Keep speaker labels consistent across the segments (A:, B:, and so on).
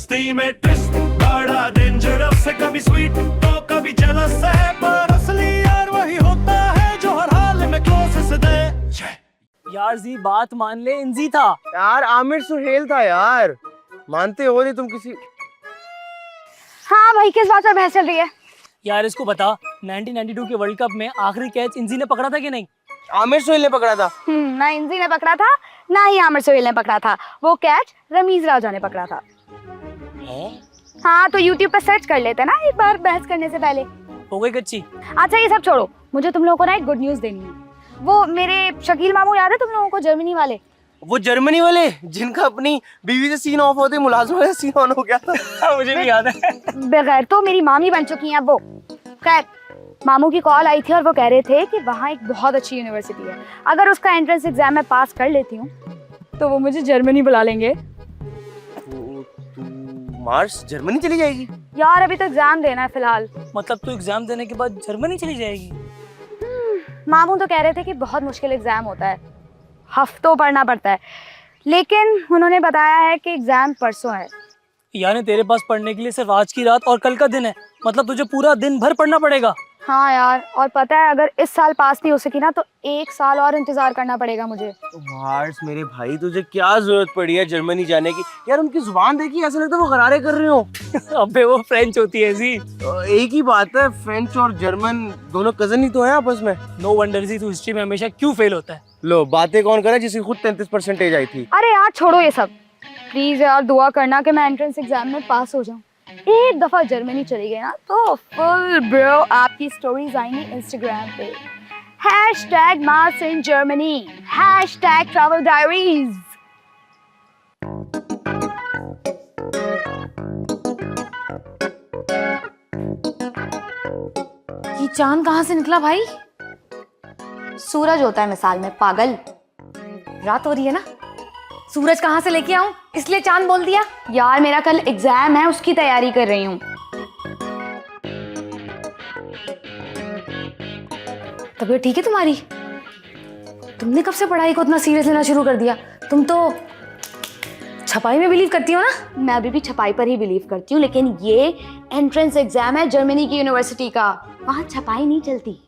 A: मस्ती में ट्विस्ट, बड़ा डेंजरस है, कभी स्वीट तो कभी जेलस है, पर असली यार वही होता है जो हर हाल में क्लोजेस्ट दे।
B: यार जी बात मान ले, इंजी था
C: यार। आमिर सुहेल था यार, मानते हो नहीं तुम किसी।
D: हाँ भाई, किस बात पर बहस चल रही है?
B: यार। इसको बता 1992 के वर्ल्ड कप में आखिरी कैच इंजी ने पकड़ा था कि नहीं?
C: आमिर सुहेल ने पकड़ा था।
D: ना इंजी ने पकड़ा था, ना ही आमिर सोहेल ने पकड़ा था। वो कैच रमीज राजा ने पकड़ा था। हाँ, तो YouTube पर सर्च कर लेते ना एक बार बहस करने से पहले।
B: हो गई कच्ची।
D: अच्छा ये सब छोड़ो, मुझे तुम लोगों को ना एक गुड न्यूज़ देनी है। वो मेरे शकील मामू याद है तुम लोगों को, जर्मनी वाले?
C: वो जर्मनी वाले जिनका अपनी बीवी से सीन ऑफ होते मुलाजिम से सीन ऑन हो गया था।
B: मुझे भी याद है।
D: बगैर तो मेरी मामी बन चुकी हैं अब वो। खैर, मामू की कॉल आई थी और वो कह रहे थे कि वहाँ एक बहुत अच्छी यूनिवर्सिटी है, अगर उसका एंट्रेंस एग्जाम मैं पास कर लेती हूँ तो वो मुझे जर्मनी बुला लेंगे।
C: तू मार्स जर्मनी चली जाएगी?
D: यार अभी तो एग्जाम देना है फिलहाल।
B: मतलब तू एग्जाम देने के बाद जर्मनी चली जाएगी?
D: मामू तो कह रहे थे कि बहुत मुश्किल एग्जाम होता है, हफ्तों पढ़ना पड़ता है, लेकिन उन्होंने बताया है कि एग्जाम परसों है।
B: यानी तेरे पास पढ़ने के लिए सिर्फ आज की रात और कल का दिन है, मतलब तुझे पूरा दिन भर पढ़ना पड़ेगा।
D: हाँ यार, और पता है अगर इस साल पास नहीं हो सकी ना तो 1 साल और इंतजार करना पड़ेगा मुझे।
C: मार्स मेरे भाई, तुझे क्या जरूरत पड़ी है जर्मनी जाने की? यार उनकी जुबान देखी, ऐसा लगता है वो गरारे कर रहे हो।
B: अबे वो फ्रेंच होती है जी।
C: एक ही बात है, फ्रेंच और जर्मन दोनों कजन ही तो हैं आपस में।
B: नो वंडर जी तू हिस्ट्री में हमेशा क्यों फेल होता है।
C: लो बातें कौन करे जिसकी खुद 33% आई थी।
D: अरे यार छोड़ो ये सब, प्लीज यार दुआ करना कि मैं एंट्रेंस एग्जाम में पास हो जाऊं। एक दफा जर्मनी चली गई ना तो फुल ब्रो आपकी स्टोरीज आएंगी इंस्टाग्राम पे, #Mars in Germany, #Travel Diaries।
E: ये चांद कहाँ से निकला भाई?
D: सूरज होता है मिसाल में, पागल।
E: रात हो रही है ना, सूरज कहाँ से लेके आऊं, इसलिए चांद बोल दिया।
D: यार मेरा कल एग्जाम है, उसकी तैयारी कर रही हूँ।
E: तबीयत ठीक है तुम्हारी? तुमने कब से पढ़ाई को इतना सीरियस लेना शुरू कर दिया? तुम तो छपाई में बिलीव करती हो ना?
D: मैं अभी भी छपाई पर ही बिलीव करती हूँ, लेकिन ये एंट्रेंस एग्जाम है जर्मनी की यूनिवर्सिटी का, वहाँ छपाई नहीं चलती।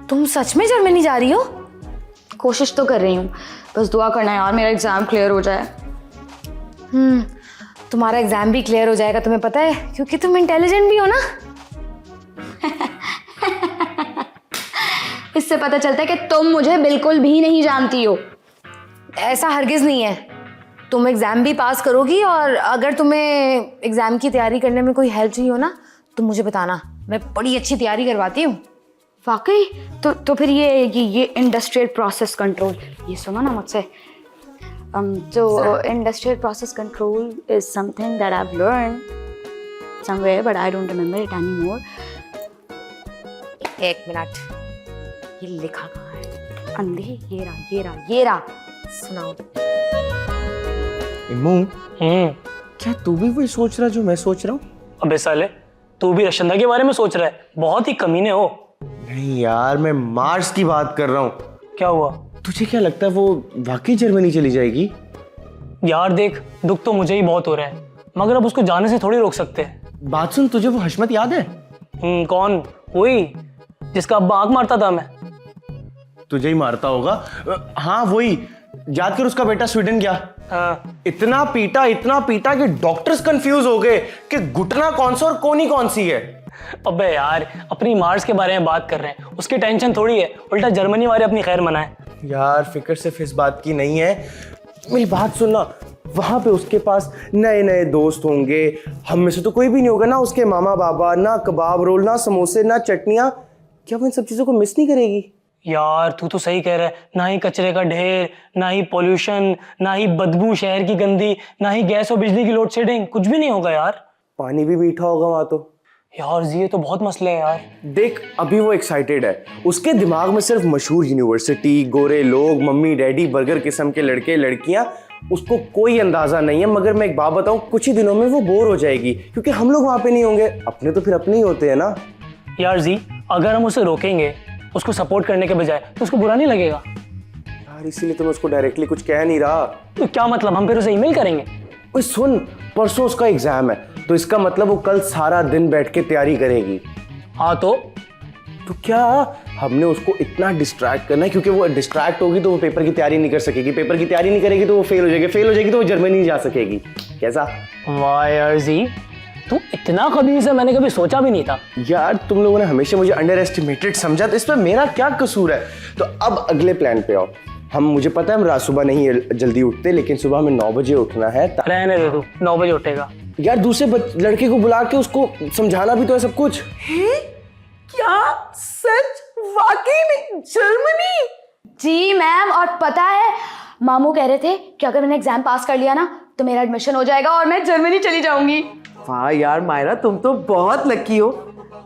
E: तुम सच में जर्मनी जा रही हो?
D: कोशिश तो कर रही हूँ, बस दुआ करना यार मेरा एग्जाम क्लियर हो जाए।
E: तुम्हारा एग्जाम भी क्लियर हो जाएगा, तुम्हें पता है, क्योंकि तुम इंटेलिजेंट भी हो ना।
D: इससे पता चलता है कि तुम मुझे बिल्कुल भी नहीं जानती हो।
E: ऐसा हरगिज नहीं है, तुम एग्जाम भी पास करोगी, और अगर तुम्हें एग्जाम की तैयारी करने में कोई हेल्प चाहिए हो ना तो मुझे बताना, मैं बड़ी अच्छी तैयारी करवाती हूँ।
D: वाकई? तो फिर ये इंडस्ट्रियल प्रोसेस कंट्रोल, ये सुनो ना मुझसे। तो industrial process control is something that I have learned somewhere but I don't remember it anymore.
E: एक मिनट, ये लिखा कहाँ है?
D: अंधे, ये रहा।
E: सुनाओ।
C: इम्मू, क्या तू भी वही सोच रहा जो मैं सोच रहा हूँ?
B: अबे साले तू भी रशंदा के बारे में सोच रहा है, बहुत ही कमीने हो।
C: नहीं यार, मैं मार्स की बात कर रहा हूँ।
B: क्या हुआ?
C: तुझे क्या लगता है वो वाकई जर्मनी चली जाएगी?
B: यार देख, दुख तो मुझे ही बहुत हो रहा है, मगर अब उसको जाने से थोड़ी रोक सकते हैं।
C: बात सुन, तुझे वो हशमत याद है?
B: कौन? वही जिसका अब्बा आंख मारता था। मैं
C: तुझे ही मारता होगा। हाँ वही, याद कर उसका बेटा स्वीडन गया।
B: हाँ।
C: इतना पीटा कि डॉक्टर्स कंफ्यूज हो गए कि घुटना कौन सा और कोनी कौन सी है।
B: अबे यार, अपनी मार्स के बारे में बात कर रहे हैं, उसकी टेंशन थोड़ी है, उल्टा जर्मनी वाले अपनी खैर मनाएं।
C: यार फिक्र सिर्फ इस बात की नहीं है, मेरी बात सुनना, वहां पे उसके पास नए नए दोस्त होंगे, हम में से तो कोई भी नहीं होगा ना उसके मामा बाबा, ना कबाब रोल, ना समोसे, ना चटनियाँ। क्या वो इन सब चीजों को मिस नहीं करेगी?
B: यार तू तो सही कह रहा है, ना ही कचरे का ढेर, ना ही पॉल्यूशन, ना ही बदबू शहर की गंदी, ना ही गैस और बिजली की लोड शेडिंग, कुछ भी नहीं होगा यार।
C: पानी भी मीठा होगा वहां तो।
B: यार जी ये तो बहुत मसले हैं यार।
C: देख अभी वो एक्साइटेड है, उसके दिमाग में सिर्फ मशहूर यूनिवर्सिटी, गोरे लोग, मम्मी डैडी, बर्गर किस्म के लड़के लड़कियां, उसको कोई अंदाजा नहीं है। मगर मैं एक बात बताऊं, कुछ ही दिनों में वो बोर हो जाएगी, क्योंकि हम लोग वहां पे नहीं होंगे। अपने तो फिर अपने ही होते हैं ना।
B: यार जी अगर हम उसे रोकेंगे, उसको सपोर्ट करने के बजाय, तो उसको बुरा नहीं लगेगा?
C: यार इसीलिए तो मैं उसको डायरेक्टली कुछ कह नहीं रहा।
B: तो क्या मतलब, हम फिर उसे ईमेल करेंगे?
C: ओए सुन, परसों उसका एग्जाम है, तो इसका मतलब वो कल सारा दिन बैठ के तैयारी करेगी।
B: हाँ तो
C: क्या हमने उसको इतना डिस्ट्रैक्ट करना है, क्योंकि वो डिस्ट्रैक्ट होगी तो वो पेपर की तैयारी नहीं कर सकेगी, पेपर की तैयारी नहीं करेगी तो वो फेल हो जाएगी, फेल हो जाएगी तो वो जर्मनी नहीं जा सकेगी। कैसा?
B: वाह यार जी, तू इतना खबीज है, मैंने कभी सोचा भी नहीं था।
C: यार तुम लोगों ने हमेशा मुझे अंडर एस्टिमेटेड समझा, तो इसमें मेरा क्या कसूर है? तो अब अगले प्लान पे आओ। मुझे पता है हम रात सुबह नहीं जल्दी उठते, लेकिन सुबह हमें 9 बजे उठना है।
B: रहने दे तू, 9 बजे उठेगा।
C: यार दूसरे लड़के को बुला के उसको समझाना भी तो है सब कुछ।
F: क्या सच? वाकई में जर्मनी?
D: जी मैम, और पता है मामू कह रहे थे कि अगर मैंने एग्जाम पास कर लिया ना तो मेरा एडमिशन हो जाएगा और मैं जर्मनी चली जाऊंगी।
F: वाह यार मायरा, तुम तो बहुत लकी हो।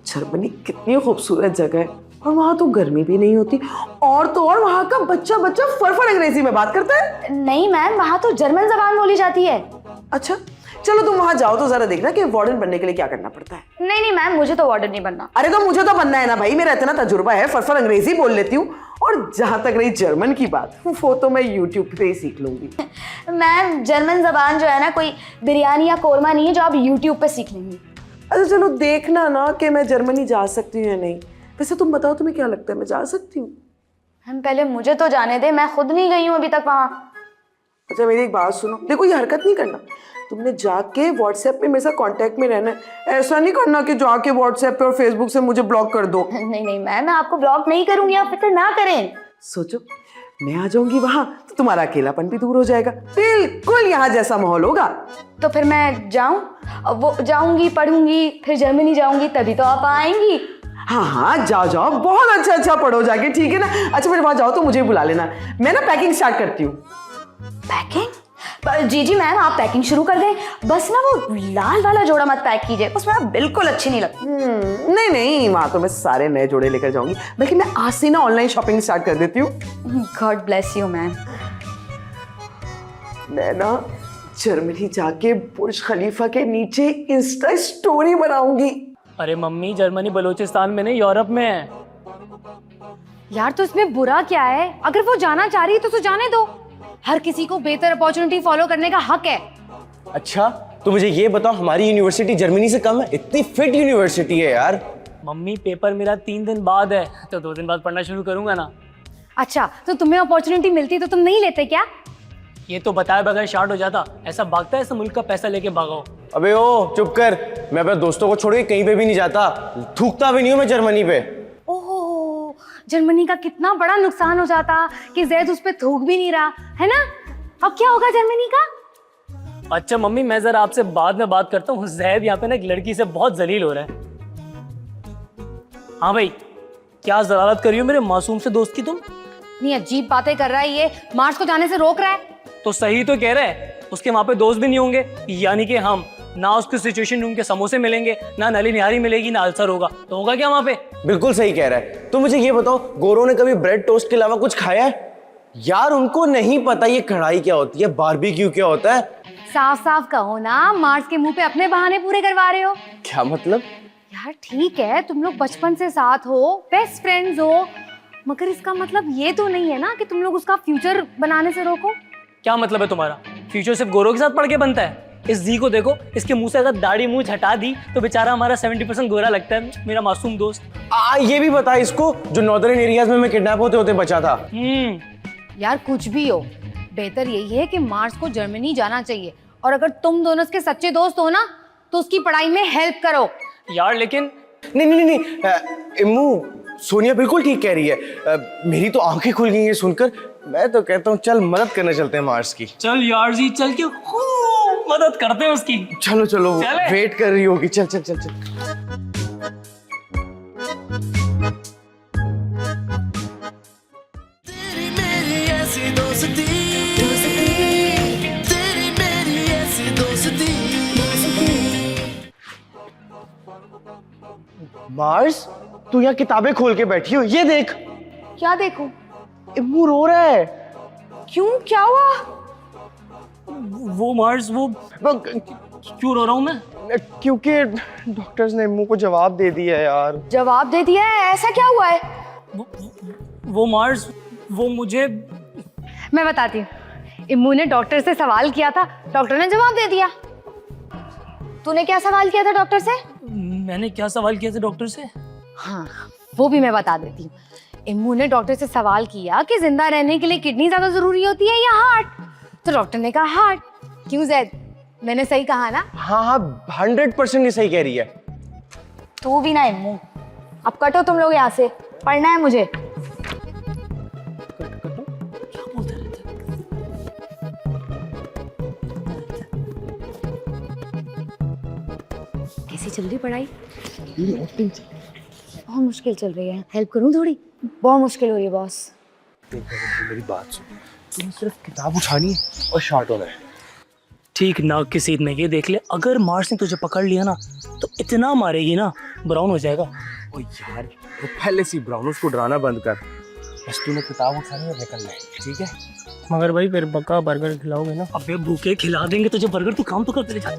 F: जर्मनी कितनी खूबसूरत जगह है, और वहां तो गर्मी भी नहीं होती, और तो और वहां का बच्चा फर अंग्रेजी में बात करता है।
D: नहीं मैम, वहाँ तो जर्मन जबान बोली जाती है।
F: अच्छा चलो तुम वहां जाओ तो जरा देखना कि वार्डन बनने के लिए क्या करना पड़ता है।
D: नहीं नहीं मैम, मुझे तो वार्डन नहीं बनना।
F: अरे तो मुझे तो बनना है ना भाई, मेरा इतना तजुर्बा है, फर अंग्रेजी बोल लेती हूँ। और जहां तक रही जर्मन की बात, वो तो मैं यूट्यूब पे ही सीख लूंगी।
D: मैम जर्मन जबान जो है ना, कोई बिरयानी या कोरमा नहीं है जो आप यूट्यूब पे सीख लेंगी।
F: अच्छा चलो देखना ना कि मैं जर्मनी जा सकती हूँ या नहीं। वैसे तुम बताओ तुम्हें क्या लगता है, मैं जा सकती हूँ?
D: हम पहले मुझे तो जाने दे, मैं खुद नहीं गई हूँ अभी तक वहाँ।
F: अच्छा मेरी एक बात सुनो, देखो ये हरकत नहीं करना। तुमने जाके व्हाट्सएप पे मेरे साथ कांटेक्ट में रहना है, ऐसा नहीं करना कि जाके व्हाट्सएप पे और फेसबुक से मुझे ब्लॉक कर दो।
D: नहीं नहीं मैम, मैं आपको ब्लॉक नहीं करूंगी, आप फिक्र ना करें।
F: सोचो मैं आ जाऊंगी वहां तो तुम्हारा अकेलापन भी दूर हो जाएगा, बिल्कुल यहाँ जैसा माहौल होगा।
D: तो फिर मैं जाऊँ, वो जाऊंगी, पढ़ूंगी, फिर जर्मनी जाऊंगी, तभी तो आप आएंगी।
F: हाँ हाँ जाओ जाओ, बहुत अच्छा पढ़ो जाके, ठीक है ना। अच्छा फिर वहां जाओ तो मुझे बुला लेना, मैं ना पैकिंग स्टार्ट करती हूँ।
D: पैकिंग? जी जी मैम, आप पैकिंग शुरू कर दें, बस ना वो लाल वाला जोड़ा मत पैक कीजिए, उसमें आप बिल्कुल अच्छी नहीं लगती।
F: नहीं नहीं, वहां तो मैं सारे नए जोड़े लेकर जाऊंगी, बल्कि मैं आज से ना ऑनलाइन शॉपिंग स्टार्ट कर देती हूँ।
D: God bless you ma'am.
F: मैं ना जर्मनी जाके बुर्ज खलीफा के नीचे इंस्टा स्टोरी बनाऊंगी।
B: अरे मम्मी, जर्मनी बलूचिस्तान में नहीं, यूरोप में है।
E: यार तो इसमें बुरा क्या है? अगर वो जाना चाह रही है तो उसे जाने दो। हर किसी को बेहतर अपॉर्चुनिटी फॉलो करने का हक है।
C: अच्छा तो मुझे ये बताओ, हमारी यूनिवर्सिटी जर्मनी से कम है? इतनी फिट यूनिवर्सिटी है यार।
B: मम्मी पेपर मेरा 3 दिन बाद है, तो 2 दिन बाद पढ़ना शुरू करूंगा ना।
E: अच्छा तो तुम्हें अपॉर्चुनिटी मिलती तो तुम नहीं लेते क्या?
B: ये तो बताए बगैर शार्ट हो जाता। ऐसा भागता है, ऐसा मुल्क का पैसा लेके भागो।
C: अबे ओ चुप कर, मैं अपने दोस्तों को छोड़ के कहीं पे भी नहीं जाता, थूकता भी नहीं हूँ मैं जर्मनी पे।
E: ओहो, जर्मनी का कितना बड़ा नुकसान हो जाता कि जैद उस पे थूक भी नहीं रहा है ना। अब क्या होगा जर्मनी का?
B: अच्छा मम्मी, मैं जरा आपसे बाद में बात करता हूँ। जैद यहाँ पे ना एक लड़की से बहुत जलील हो रहा है। हाँ भाई, क्या जलालत करी हो मेरे मासूम से दोस्त की तुम?
E: नहीं, अजीब बातें कर रहा है ये, मार्स को जाने से रोक रहा है।
B: तो सही तो कह रहा है, उसके वहां पे दोस्त भी नहीं होंगे, यानी कि हम ना उसको सिचुएशन रूम के समोसे मिलेंगे, ना नली निहारी मिलेगी, ना अल्सर होगा, तो होगा क्या वहां पे?
C: बिल्कुल सही कह रहा है। तो मुझे ये बताओ, गोरों ने कभी ब्रेड टोस्ट के अलावा कुछ खाया है? यार उनको नहीं पता ये कढ़ाई क्या होती है, बारबेक्यू क्या होता है।
E: साफ साफ कहो ना, मार्स के मुंह पे अपने बहाने पूरे करवा रहे हो।
C: क्या मतलब?
E: यार ठीक है, तुम लोग बचपन से साथ हो, बेस्ट फ्रेंड्स हो, मगर इसका मतलब ये तो नहीं है ना कि तुम लोग उसका फ्यूचर बनाने से रोको।
B: क्या मतलब है तुम्हारा? फ्यूचर सिर्फ गोरों के साथ पढ़ के बनता है? इस जी को देखो, इसके मुंह से अगर दाढ़ी मूंछ हटा दी तो बेचारा हमारा 70% गोरा लगता है, मेरा मासूम दोस्त।
C: ये भी बता इसको, जो नॉर्दर्न एरियाज में मैं किडनैप होते होते बचा था।
E: यार कुछ भी हो, बेहतर यही है कि मार्स को जर्मनी जाना चाहिए, और अगर तुम दोनों उसके सच्चे दोस्त हो ना तो उसकी पढ़ाई में हेल्प करो।
B: यार लेकिन
C: नहीं, इम्मू, सोनिया बिल्कुल ठीक कह रही है। मेरी तो आंखें खुल गई हैं सुनकर। मैं तो कहता हूँ चल मदद करने चलते हैं मार्स की।
B: चल यार जी, चल के खूब मदद करते हैं उसकी।
C: चलो चलो,
B: चले।
C: वेट कर रही होगी। चल चल चल चल।
A: तेरी मेरी ऐसी दोस्ती, तेरी मेरी ऐसी दोस्ती।
C: मार्स, तू यहाँ किताबें खोल के बैठी हो, ये देख।
D: क्या देखूं?
C: इम्मू रो रहा है।
D: क्यों, क्या हुआ?
B: वो मार्स, वो क्यों रो रहा हूँ मैं?
C: क्योंकि डॉक्टर्स ने इम्मू को जवाब दे दिया है यार।
D: जवाब दे दिया है? ऐसा क्या हुआ है?
B: वो मार्स, वो मुझे,
E: मैं बताती हूँ। इम्मू ने डॉक्टर से सवाल किया था, डॉक्टर ने जवाब दे दिया। तूने क्या सवाल किया था डॉक्टर से?
B: मैंने क्या सवाल किया था डॉक्टर से?
E: हाँ, वो भी मैं बता देती हूँ। इम्मू ने डॉक्टर से सवाल किया कि जिंदा रहने के लिए किडनी ज्यादा जरूरी होती है या हार्ट? तो डॉक्टर ने कहा हार्ट। क्यों जैद, मैंने सही कहा ना?
C: हाँ हाँ 100% ये सही कह रही है।
D: तू भी ना इम्मू, अब कटो तुम लोग यहाँ से, पढ़ना है मुझे।
E: कैसी चल रही पढ़ाई? बहुत मुश्किल चल रही है, हेल्प करूं थोड़ी?
D: बहुत मुश्किल हो रही है बॉस।
C: मेरी बात सुन, तुम्हें सिर्फ किताब उठानी है और शार्ट होना है।
B: ठीक नाक की सीध में ये देख ले, अगर मार्स ने तुझे पकड़ लिया ना तो इतना मारेगी ना ब्राउन हो जाएगा।
C: ओ यार, तो पहले से ब्राउन, उसको डराना बंद कर। बस तूने किताब उठानी और निकलना है, ठीक है?
B: मगर भाई फिर पक्का बर्गर खिलाओगे ना? अबे भूखे खिला देंगे तुझे बर्गर, तू काम तो करते ले जा।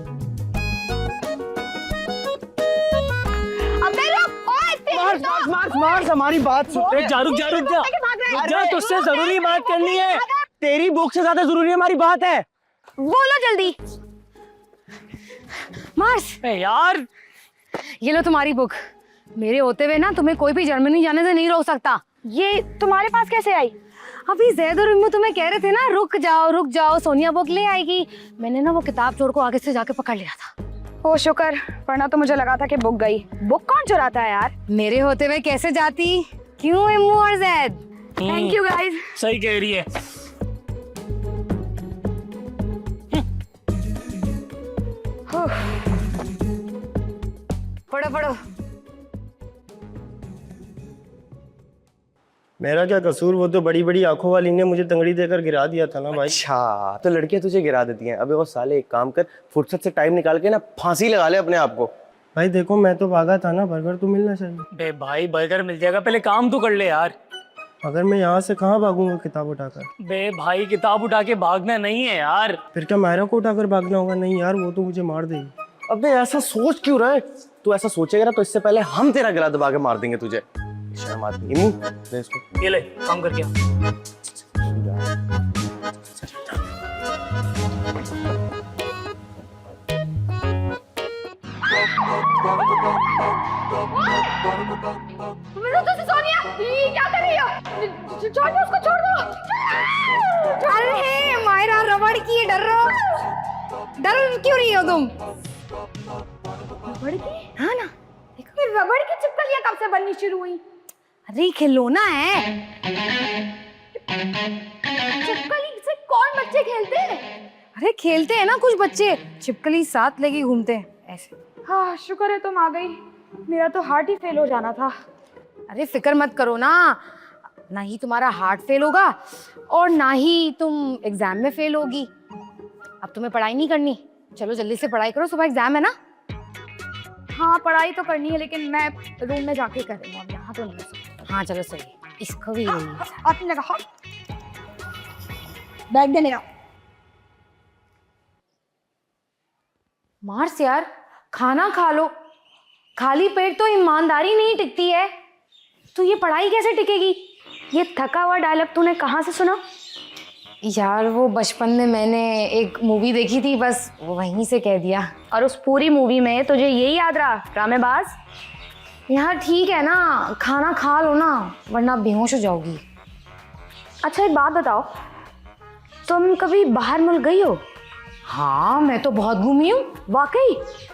C: मार्स हमारी बात सुन।
B: जा रुक जा, तुझसे जरूरी बात करनी है।
C: तेरी बुक से ज्यादा जरूरी हमारी बात है।
E: बोलो जल्दी। मार्स,
B: यार
E: ये लो तुम्हारी बुक। मेरे होते हुए ना तुम्हें कोई भी जर्मनी जाने से नहीं रोक सकता।
D: ये तुम्हारे पास कैसे आई?
E: अभी जैद और इम्मू तुम्हें कह रहे थे ना रुक जाओ, सोनिया बुक ले आएगी। मैंने ना वो किताब चोर को आगे से जाके पकड़ लिया था।
D: ओ शुक्र, वरना तो मुझे लगा था कि बुक गई। बुक कौन चुराता है यार?
E: मेरे होते हुए कैसे जाती? क्यों इम्मू और जैद?
D: Thank you guys.
B: सही कह रही है।
E: पढ़ो।
G: मेरा क्या कसूर? वो तो बड़ी बड़ी आंखों वाली ने मुझे तंगड़ी देकर गिरा दिया था ना भाई।
C: अच्छा, तो लड़कियां तुझे गिरा देती हैं। अबे वो साले, एक काम कर, फुर्सत से टाइम निकाल के ना फांसी लगा ले अपने आप को।
G: भाई देखो, मैं तो भागा था ना, बर्गर तो मिलना चाहिए।
B: बे भाई बर्गर मिल जाएगा, पहले काम तो कर ले यार।
G: अगर मैं यहाँ से कहाँ भागूंगा किताब उठाकर?
B: बे भाई किताब उठा के भागना नहीं है यार।
G: फिर क्या मायरा को उठाकर भागना होगा? नहीं यार, वो तो मुझे मार देगी।
C: अबे ऐसा सोच क्यों रहा है? तू ऐसा सोचेगा ना तो इससे पहले हम तेरा गला दबा के मार देंगे तुझे। शर्म आती है। इम्मू, ले इसको।
B: ये ले, काम करके आ।
D: सोनिया, ये क्या कर रही हो? छोड़ दो उसको, छोड़ दो।
E: अरे मायरा, रबड़ की डर क्यों रही हो तुम?
D: रबड़ की?
E: हाँ ना,
D: देखो रबड़ की चिपकलियां कब से बननी शुरू हुई?
E: अरे खिलौना है।
D: चिपकली से कौन बच्चे खेलते हैं?
E: अरे खेलते हैं ना कुछ बच्चे, छिपकली साथ लेके घूमते हैं ऐसे।
D: हाँ शुक्र है तुम आ गई, मेरा तो हार्ट ही फेल हो जाना था।
E: अरे फिक्र मत करो ना ही तुम्हारा हार्ट फेल होगा और ना ही तुम एग्जाम में फेल होगी। अब तुम्हें पढ़ाई नहीं करनी, चलो जल्दी से पढ़ाई करो, सुबह एग्जाम है ना।
D: हाँ पढ़ाई तो करनी है, लेकिन मैं रूम में जाके करूँगा, अब यहाँ तो नहीं हो सकता।
E: हाँ चलो सही, इसको भी
D: आपने कहा बैग देने का।
E: मार्स यार, खाना खा लो, खाली पेट तो ईमानदारी नहीं टिकती है, तो ये पढ़ाई कैसे टिकेगी?
D: ये थका हुआ डायलॉग तूने कहाँ से सुना?
E: यार वो बचपन में मैंने एक मूवी देखी थी, बस वहीं से कह दिया।
D: और उस पूरी मूवी में तुझे यही याद रहा, ड्रामेबाज?
E: यार ठीक है ना, खाना खा लो ना, वरना बेहोश हो जाओगी।
D: अच्छा एक बात बताओ, तुम कभी बाहर मुल्क गई हो?
E: हाँ मैं तो बहुत घूमी हूँ।
D: वाकई?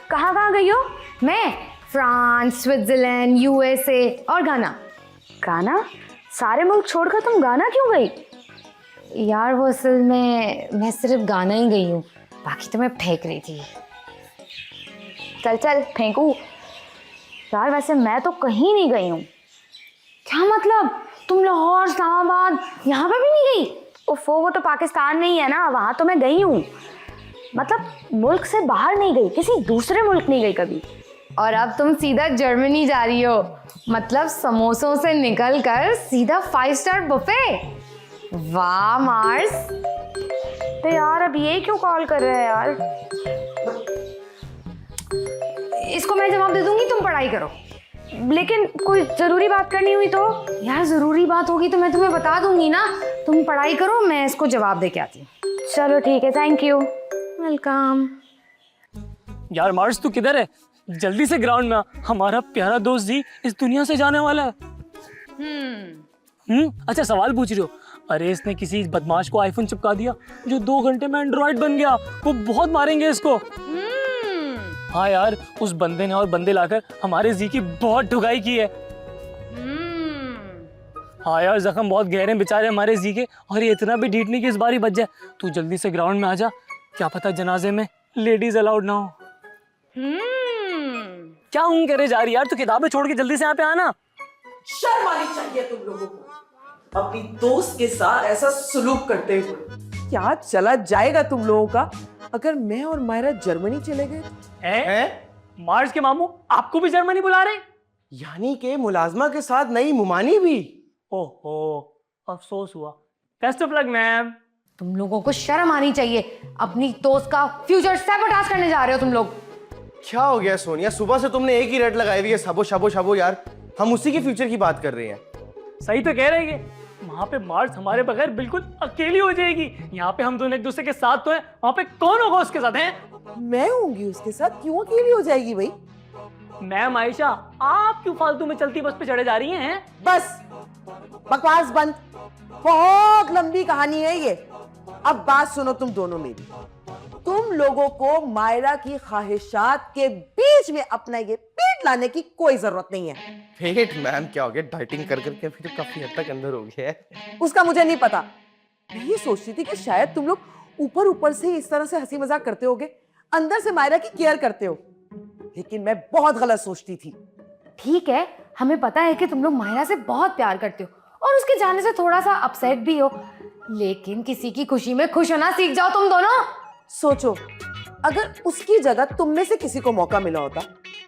D: कहाँ कहाँ गई हो?
E: मैं फ्रांस, स्विट्जरलैंड, यूएसए और गाना।
D: गाना? सारे मुल्क छोड़कर तुम गाना क्यों गई?
E: यार वो असल में मैं सिर्फ गाना ही गई हूँ, बाकी तो मैं फेंक रही थी।
D: चल चल फेंकू। यार वैसे मैं तो कहीं नहीं गई हूँ।
E: क्या मतलब? तुम लाहौर, इस्लामाबाद यहाँ पे भी नहीं गई?
D: उफ़ो, वो तो पाकिस्तान में ही है ना, वहाँ तो मैं गई हूँ। मतलब मुल्क से बाहर नहीं गई, किसी दूसरे मुल्क नहीं गई कभी।
E: और अब तुम सीधा जर्मनी जा रही हो, मतलब समोसों से निकल कर सीधा 5 स्टार बुफे। वाह मार्स।
D: तो यार अब ये क्यों कॉल कर रहे हैं यार?
E: इसको मैं जवाब दे दूंगी, तुम पढ़ाई करो।
D: लेकिन कोई जरूरी बात करनी हुई तो?
E: यार जरूरी बात होगी तो मैं तुम्हें बता दूंगी ना, तुम पढ़ाई करो, मैं इसको जवाब दे के आती हूँ।
D: चलो ठीक है, थैंक यू।
E: वेलकम।
B: यार मार्स तू किधर है? जल्दी से ग्राउंड में आ, हमारा प्यारा दोस्त जी इस दुनिया से जाने वाला है। अच्छा सवाल पूछ रहे हो? अरे इसने किसी बदमाश को आईफोन चिपका दिया जो 2 घंटे में एंड्रॉइड बन गया, वो बहुत मारेंगे इसको। हाँ यार, उस बंदे ने और बंदे लाकर हमारे जी की बहुत ठुकाई की है। हाँ यार, जख्म बहुत गहरे हैं बेचारे हमारे जी के, और ये इतना भी ढीठ नहीं कि इस बार ही बच जाए। तू जल्दी से ग्राउंड में आ जा, क्या पता जनाजे में लेडीज अलाउड ना हो। क्या करे जा रही यार, तू किताबें छोड़ के जल्दी से यहाँ पे आना।
F: शर्म आनी चाहिए तुम लोगों को अपनी दोस्त के साथ ऐसा सुलूक करते हुए। क्या चला जाएगा तुम लोगों का अगर मैं और मायरा जर्मनी चले गए?
B: हैं? मार्स के मामू आपको भी जर्मनी बुला रहे?
C: यानी कि मुलाजमा के साथ नई मुमानी भी।
B: ओहो, अफसोस हुआ। Best of luck ma'am.
E: तुम लोगों को शर्म आनी चाहिए, अपनी दोस्त का फ्यूचर सैबोटाज करने जा रहे हो तुम लोग।
C: क्या हो गया सोनिया, सुबह से तुमने एक ही रट लगाई हुई है, शबो शबो शबो। यार हम उसी के फ्यूचर की बात कर रहे हैं।
B: सही तो कह रही है, वहाँ पे मार्स हमारे बगैर बिल्कुल अकेली हो जाएगी। यहाँ पे हम दोनों एक दूसरे के साथ तो हैं, वहाँ पे कौन होगा उसके साथ? हैं
F: मैं होंगी उसके साथ, क्यों अकेली हो जाएगी भाई?
B: मैम आयशा, आप क्यों फालतू में चलती बस पे चढ़े जा रही हैं?
F: बस बकवास बंद, बहुत लंबी कहानी है ये। अब बात सुनो तुम दोनों मेरी। तुम लोगों को मायरा की ख्वाहिशात के बीच में अपना ये पेट लाने की कोई जरूरत नहीं है।
C: पेट मैम क्या हो गया, डाइटिंग कर करके फिर काफी हद तक अंदर हो गया है।
F: उसका मुझे नहीं पता। मैं ये सोचती थी कि शायद तुम लोग ऊपर ऊपर से इस तरह से हंसी मजाक करते होगे, अंदर से मायरा की केयर करते हो, लेकिन मैं बहुत गलत सोचती थी।
E: ठीक है, हमें पता है कि तुम लोग मायरा से बहुत प्यार करते हो और उसके जाने से थोड़ा सा अपसेट भी हो, लेकिन किसी की खुशी में खुश होना सीख जाओ तुम दोनों।
F: सोचो, अगर उसकी जगह तुम में से किसी को मौका मिला होता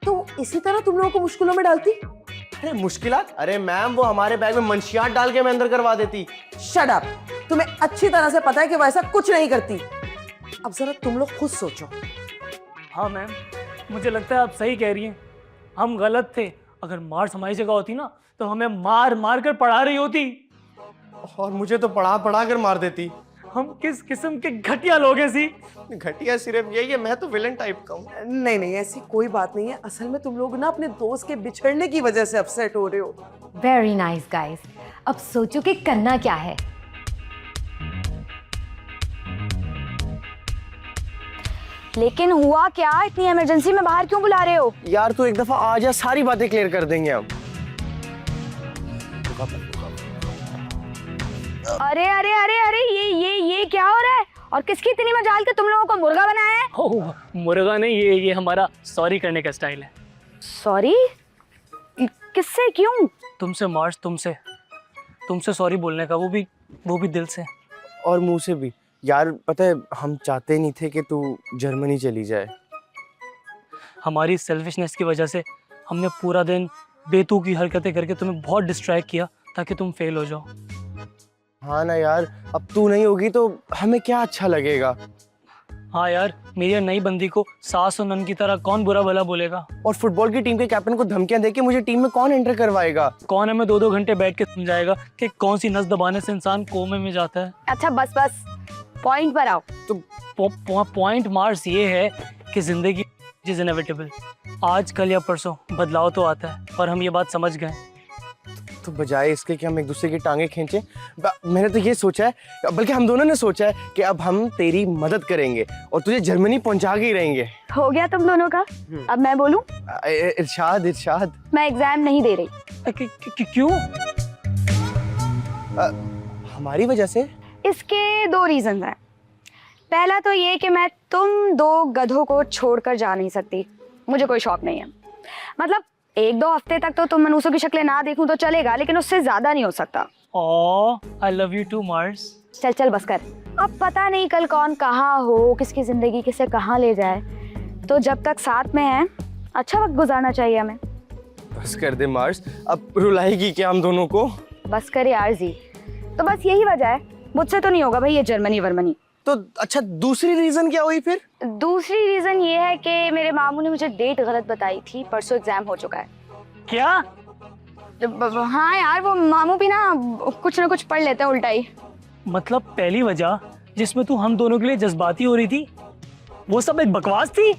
F: तो इसी तरह तुम लोगों को मुश्किलों में डालती।
C: अरे मुश्किलात? अरे मैम वो हमारे बैग में मंशियात डाल के मैं अंदर करवा देती।
F: शट अप, तुम्हें अच्छी तरह से पता है कि वो ऐसा कुछ नहीं करती। अब जरा तुम लोग खुद सोचो।
B: हाँ मैम, मुझे लगता है आप सही कह रही हैं, हम गलत थे। अगर मार्स हमारी जगह होती ना तो हमें मार मार कर पढ़ा रही होती,
C: और मुझे तो पढ़ा पढ़ा कर मार देती।
B: हम किस किस्म के घटिया लोग हैं सी।
C: घटिया सिर्फ यही है, मैं तो विलन टाइप का हूँ।
F: नहीं नहीं, ऐसी कोई बात नहीं है। असल में तुम लोग ना अपने दोस्त के बिछड़ने की वजह से अपसेट हो रहे हो।
E: वेरी नाइस गाइस, अब सोचो कि करना क्या है।
D: लेकिन हुआ क्या, इतनी इमरजेंसी में बाहर क्यों बुला रहे हो?
C: यार तू एक दफा आ जा, सारी बातें क्लियर कर देंगे हम।
D: अरे अरे अरे अरे, ये क्या हो रहा है? और किसकी इतनी मजाल के तुम लोगों को मुर्गा बनाया है?
B: ओह, मुर्गा नहीं, ये हमारा सॉरी करने का स्टाइल है।
D: सॉरी? किससे, क्यों?
B: तुमसे मार्स, तुमसे सॉरी बोलने का, वो भी दिल से
C: और मुंह से भी। यार पता है, हम चाहते नहीं थे कि तू जर्मनी चली जाए।
B: हमारी सेल्फिशनेस की वजह से हमने पूरा दिन बेतुकी की हरकतें करके तुम्हें बहुत डिस्ट्रैक्ट किया ताकि तुम फेल हो जाओ।
C: हाँ ना यार, अब तू नहीं होगी तो हमें क्या अच्छा लगेगा।
B: हाँ यार, मेरी नई बंदी को सास और नन की तरह कौन बुरा भला बोलेगा?
C: और फुटबॉल की टीम के कैप्टन को धमकियां देके मुझे टीम में कौन एंटर करवाएगा?
B: कौन हमें 2-2 घंटे बैठ के समझाएगा कि कौन सी नस दबाने से इंसान कोमे में जाता है?
D: अच्छा बस बस, पॉइंट पर आओ।
B: तो पॉइंट मार्स ये है कि जिंदगी इज इनएविटेबल। आज कल या परसों बदलाव तो आता है, और हम ये बात समझ गए।
C: तो बजाय इसके कि हम एक दूसरे की टांगे खींचे, मैंने तो ये सोचा है, बल्कि हम दोनों ने सोचा है कि अब हम तेरी मदद करेंगे और तुझे जर्मनी पहुंचा के ही रहेंगे।
D: हो गया तुम दोनों का, अब मैं बोलूं?
C: इरशाद
D: मैं एग्जाम नहीं दे रही।
B: क्यों?
C: हमारी वजह से?
D: इसके 2 रीजन हैं। पहला तो ये कि मैं तुम 2 गधों को छोड़कर जा नहीं सकती, मुझे कोई शौक नहीं है। मतलब 1-2 हफ्ते तक तो तुम मनुष्यों की शक्लें ना देखूं तो चलेगा, लेकिन उससे ज्यादा नहीं हो सकता।
B: I love you to Mars.
D: चल बस कर। अब पता नहीं कल कौन कहाँ हो, किसकी जिंदगी किसे कहाँ ले जाए, तो जब तक साथ में है अच्छा वक्त गुजारना चाहिए हमें।
C: बस कर दे मार्स, अब रुलाएगी क्या हम दोनों को?
D: बस कर यार जी। तो बस यही वजह है, मुझसे तो नहीं होगा भाई ये जर्मनी वर्मनी।
C: तो अच्छा दूसरी रीजन क्या हुई फिर?
D: दूसरी रीजन ये है कि मेरे मामू ने मुझे डेट गलत बताई थी, परसों एग्जाम हो चुका है।
B: क्या?
D: हाँ यार, वो मामू भी ना कुछ पढ़ लेते हैं उल्टा ही।
B: मतलब पहली वजह जिसमें तू हम दोनों के लिए जज्बाती हो रही थी, वो सब एक बकवास थी?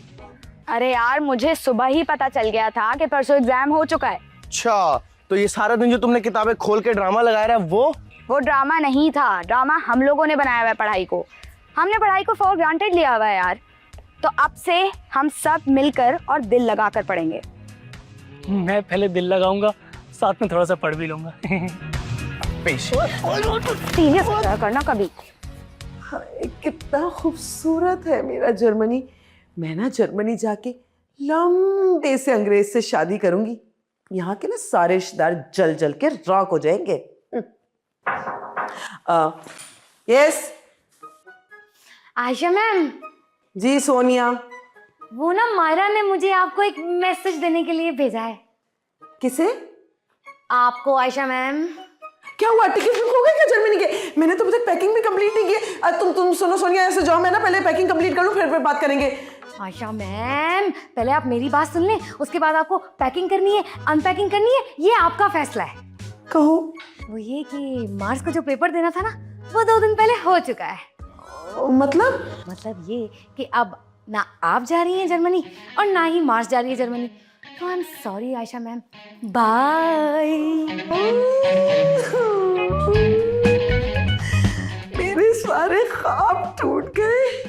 D: अरे यार मुझे सुबह ही पता चल गया था कि परसों एग्जाम हो चुका है।
C: अच्छा, तो ये सारा दिन जो तुमने किताबें खोल के ड्रामा लगाया रहा वो
D: ड्रामा नहीं था, ड्रामा हम लोगों ने बनाया हुआ है पढ़ाई को। हमने पढ़ाई को फॉर ग्रांटेड लिया हुआ है यार। तो अब से हम सब मिलकर और दिल लगाकर पढ़ेंगे।
B: मैं पहले दिल लगाऊंगा, साथ में थोड़ा सा पढ़ भी लूंगा।
D: सीरियस करना कभी।
F: हाय, कितना खूबसूरत है मेरा जर्मनी। मैं ना जर्मनी जाके लंबे से अंग्रेज से शादी करूंगी। यहाँ के ना सारे रिश्तेदार जल जल के राख हो जाएंगे। यस
E: आयशा मैम,
F: जी सोनिया।
E: वो ना मायरा ने मुझे आपको एक मैसेज देने के लिए भेजा है।
F: किसे?
E: आपको आयशा मैम।
F: क्या हुआ, टिकट बुक हो गए क्या जर्मनी के? मैंने तो अभी तक पैकिंग भी कंप्लीट नहीं की। तुम सुनो सोनिया, ऐसे जाओ, मैं ना पहले पैकिंग कंप्लीट कर लूं, फिर बात करेंगे।
E: आयशा मैम, पहले आप मेरी बात सुन लें, उसके बाद आपको पैकिंग करनी है, अनपैकिंग करनी है, ये आपका फैसला है।
F: कहो।
E: वो ये कि मार्च को जो पेपर देना था ना, वो 2 दिन पहले हो चुका है।
F: मतलब
E: ये कि अब ना आप जा रही हैं जर्मनी और ना ही मार्च जा रही है जर्मनी। तो I am sorry Ayesha ma'am, bye.
F: मेरे सारे ख्वाब टूट गए।